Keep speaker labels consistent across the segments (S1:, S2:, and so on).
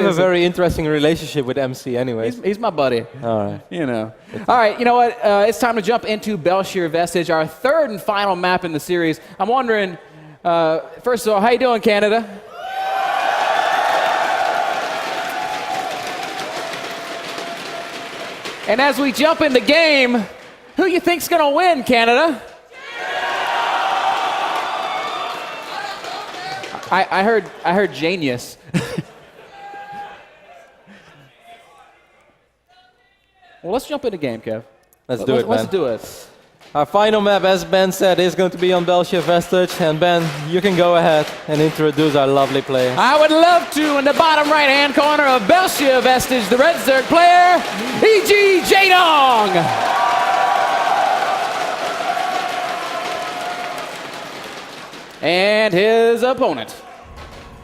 S1: have a very interesting relationship with MC anyways.
S2: He's my buddy.
S1: All right.
S2: You know. All right, you know what? It's time to jump into Belshir Vestige, our third and final map in the series. I'm wondering, first of all, how you doing, Canada? And as we jump in the game, who you think's going to win, Canada? I heard genius. Well, let's jump in the game, Kev.
S1: Let's do it,
S2: Let's do it.
S1: Our final map, as Ben said, is going to be on Belshir Vestige. And Ben, you can go ahead and introduce our lovely players.
S2: I would love to. In the bottom right-hand corner of Belshir Vestige, the red Zerg player, E.G. Jaedong. And his opponent.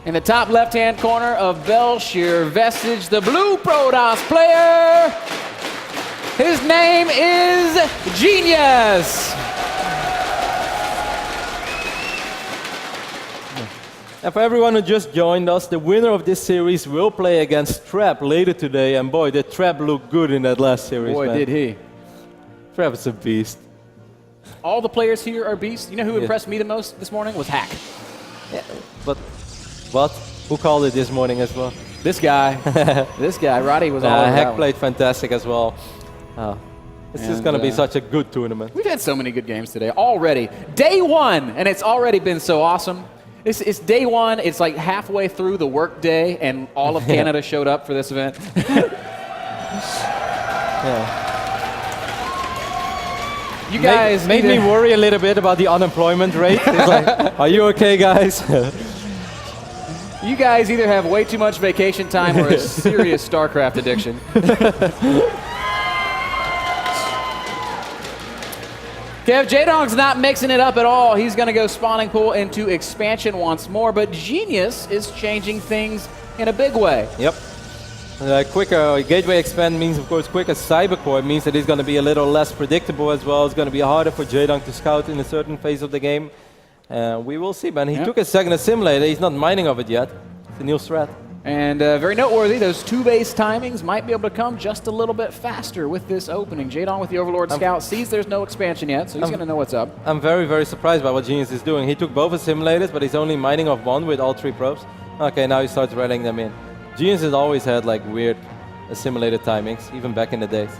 S2: In the top left-hand corner of Belshir Vestige, the blue Protoss player, his name is Genius.
S1: And for everyone who just joined us, the winner of this series will play against Trap later today. And boy, did Trap look good in that last series,
S2: Boy,
S1: man.
S2: did he.
S1: Trap is a beast.
S2: All the players here are beasts. You know who impressed me the most this morning was Hack.
S1: Yeah, but what? Who called it this morning as well?
S2: This guy. This guy. Roddy was all over that
S1: Hack
S2: one.
S1: played fantastic as well. This is going to be such a good tournament.
S2: We've had so many good games today already. Day one, and it's already been so awesome. It's day one. It's like halfway through the work day, and all of Canada showed up for this event. You guys
S1: made me worry a little bit about the unemployment rate. It's like, are you okay, guys?
S2: You guys either have way too much vacation time or a serious Starcraft addiction. Kev, Jaedong's not mixing it up at all. He's going to go spawning pool into expansion once more, but Genius is changing things in a big way.
S1: Yep. Quicker gateway expand means, of course, quicker cybercore. It means that it's going to be a little less predictable as well. It's going to be harder for Jaedong to scout in a certain phase of the game. We will see, man. He took a second assimilator. He's not mining of it yet. It's a new threat.
S2: And very noteworthy, those two-base timings might be able to come just a little bit faster with this opening. Jaedong with the Overlord Scout sees there's no expansion yet, so he's going to know what's up.
S1: I'm very, very surprised by what Genius is doing. He took both assimilators, but he's only mining off one with all three probes. Okay, now he starts running them in. Genius has always had like weird assimilator timings, even back in the days.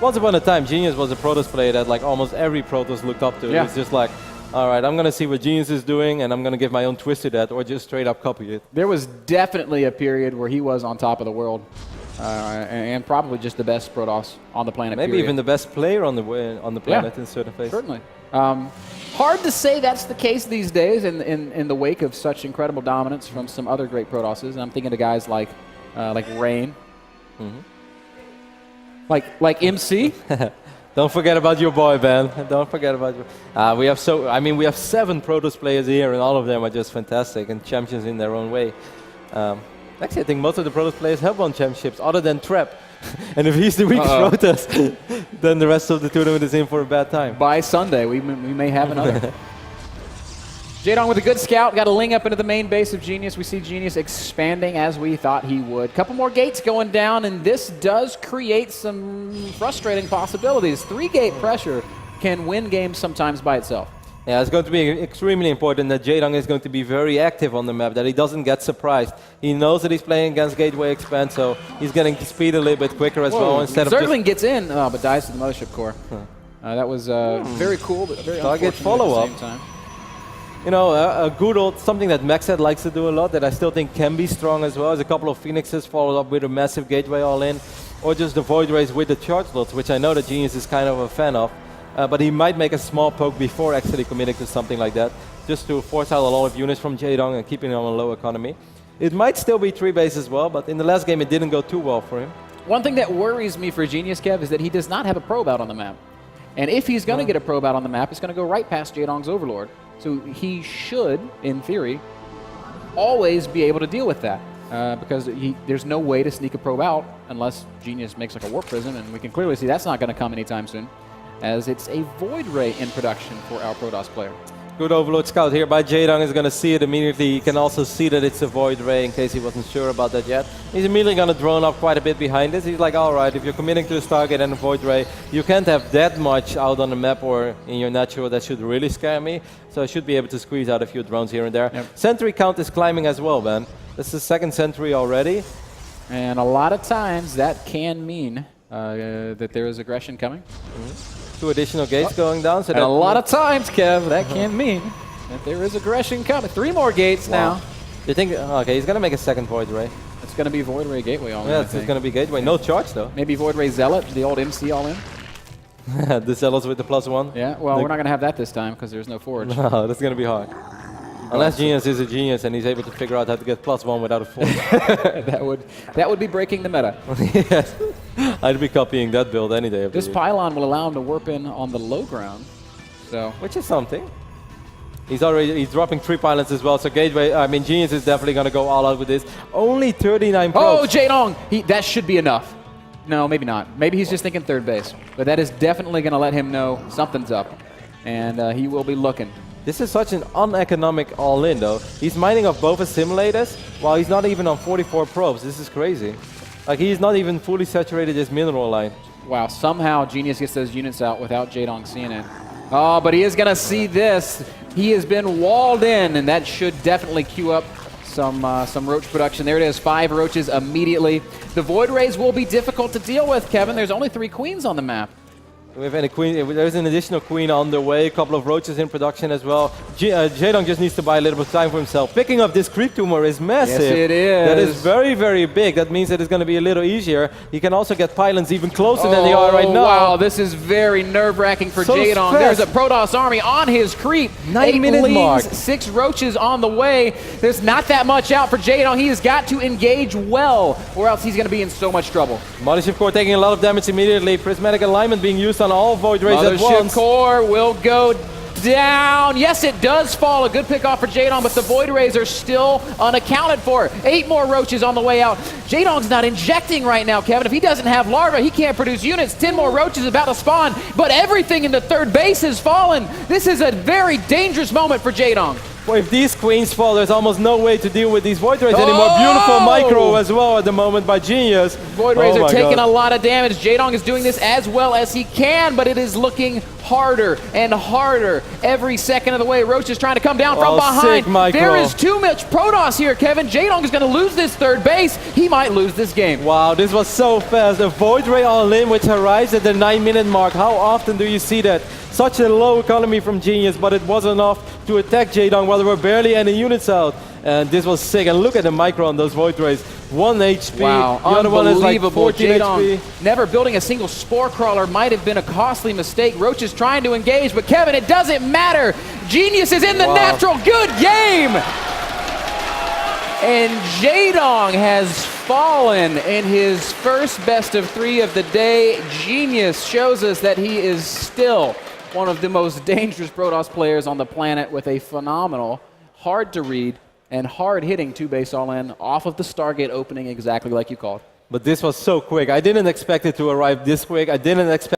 S1: Once upon a time, Genius was a Protoss player that like almost every Protoss looked up to.
S2: Yeah.
S1: It was just like, all right, I'm going to see what Genius is doing, and I'm going to give my own twist to that, or just straight up copy it.
S2: There was definitely a period where he was on top of the world, and probably just the best Protoss on the planet.
S1: Maybe even the best player on the planet in certain phases.
S2: Certainly. Hard to say that's the case these days in the wake of such incredible dominance from some other great Protosses. And I'm thinking of guys like Rain, like MC.
S1: Don't forget about your boy, Ben. Don't forget about you. We have 7 Protoss players here, and all of them are just fantastic and champions in their own way. Actually, I think most of the Protoss players have won championships, other than Trap. And if he's the weak Protoss, then the rest of the tournament is in for a bad time.
S2: By Sunday, we may have another. Jaedong with a good scout, got a ling up into the main base of Genius. We see Genius expanding as we thought he would. Couple more gates going down, and this does create some frustrating possibilities. 3-gate pressure can win games sometimes by itself.
S1: Yeah, it's going to be extremely important that Jaedong is going to be very active on the map, that he doesn't get surprised. He knows that he's playing against Gateway Expand, so he's getting to spead a little bit quicker as well. Instead of
S2: Zergling gets in, but dies to the mothership core. That was very cool, but very
S1: target
S2: unfortunate
S1: follow-up.
S2: at the same time.
S1: You know, a good old, something that Maxhead likes to do a lot, that I still think can be strong as well, is a couple of Phoenixes followed up with a massive Gateway all-in, or just the Void Rays with the charge lots, which I know that Genius is kind of a fan of. But he might make a small poke before actually committing to something like that, just to force out a lot of units from Jaedong and keeping him on a low economy. It might still be 3-base as well, but in the last game it didn't go too well for him.
S2: One thing that worries me for Genius, Kev, is that he does not have a probe out on the map. And if he's going to get a probe out on the map, it's going to go right past Jaedong's Overlord. So he should, in theory, always be able to deal with that. Because there's no way to sneak a probe out unless Genius makes like a Warp Prism, and we can clearly see that's not going to come anytime soon, as it's a Void Ray in production for our Protoss player.
S1: Good Overlord Scout here by Jaedong is going to see it immediately. He can also see that it's a Void Ray in case he wasn't sure about that yet. He's immediately going to drone up quite a bit behind it. He's like, alright, if you're committing to a Stargate and a Void Ray, you can't have that much out on the map or in your natural. That should really scare me. So I should be able to squeeze out a few drones here and there.
S2: Yep.
S1: Sentry count is climbing as well, man. This is the second sentry already.
S2: And a lot of times that can mean that there is aggression coming.
S1: 2 additional gates going down. So
S2: and a lot of times, Kev, that can mean that there is aggression coming. 3 more gates now.
S1: You think, okay, he's going to make a second Void Ray.
S2: It's going to be Void Ray Gateway all in.
S1: Yeah, it's going to be Gateway. No charge, though.
S2: Maybe Void Ray Zealot, the old MC all in.
S1: The Zealots with the +1.
S2: Yeah, well, we're not going to have that this time because there's no forge.
S1: No, that's going to be hard. Unless Genius is a genius and he's able to figure out how to get +1 without a forge.
S2: that would be breaking the meta.
S1: Yes. I'd be copying that build any day of the
S2: This
S1: year.
S2: pylon will allow him to warp in on the low ground. So,
S1: which is something. He's dropping 3 pylons as well, so Gateway, I mean, Genius is definitely going to go all out with this. Only 39 probes.
S2: Oh, Jaedong! That should be enough. No, maybe not. Maybe he's just thinking third base. But that is definitely going to let him know something's up. And he will be looking.
S1: This is such an uneconomic all-in, though. He's mining off both simulators, while he's not even on 44 probes. This is crazy. Like, he's not even fully saturated his mineral line.
S2: Wow, somehow Genius gets those units out without Jaedong seeing it. Oh, but he is going to see this. He has been walled in, and that should definitely queue up some roach production. There it is, 5 roaches immediately. The Void Rays will be difficult to deal with, Kevin. There's only 3 queens on the map.
S1: We have any queen. There's an additional queen on the way. A couple of roaches in production as well. Jaedong just needs to buy a little bit of time for himself. Picking up this creep tumor is massive.
S2: Yes, it is.
S1: That is very, very big. That means that it's going to be a little easier. He can also get pylons even closer than they are right now.
S2: Wow, this is very nerve-wracking for Jaedong. There's a Protoss army on his creep.
S1: 9-minute mark.
S2: 6 roaches on the way. There's not that much out for Jaedong. He has got to engage well, or else he's going to be in so much trouble.
S1: Mothership Core taking a lot of damage immediately. Prismatic alignment being used on all Void Rays at once.
S2: Mothership Core will go down. Yes, it does fall. A good pick off for Jaedong, but the Void Rays are still unaccounted for. 8 more roaches on the way out. Jaedong's not injecting right now, Kevin. If he doesn't have larvae, he can't produce units. 10 more roaches about to spawn, but everything in the third base has fallen. This is a very dangerous moment for Jaedong.
S1: Well, if these queens fall, there's almost no way to deal with these Void Rays anymore. Beautiful micro as well at the moment by Genius.
S2: Void Rays are taking a lot of damage. Jaedong is doing this as well as he can, but it is looking harder and harder every second of the way. Roach is trying to come down from behind. There is too much Protoss here, Kevin. Jaedong is going to lose this third base. He might lose this game.
S1: Wow, this was so fast. A Void Ray all-in which arrives at the 9-minute mark. How often do you see that? Such a low economy from Genius, but it was enough to attack Jaedong while there were barely any units out. And this was sick. And look at the micro on those Void Rays. 1 HP.
S2: Wow,
S1: the other one is like 14
S2: Jaedong
S1: HP.
S2: Never building a single Spore Crawler might have been a costly mistake. Roach is trying to engage, but Kevin, it doesn't matter. Genius is in the natural. Good game! And Jaedong has fallen in his first best of 3 of the day. Genius shows us that he is still one of the most dangerous Protoss players on the planet with a phenomenal, hard to read, and hard-hitting 2-base all-in off of the Stargate opening exactly like you called.
S1: But this was so quick. I didn't expect it to arrive this quick. I didn't expect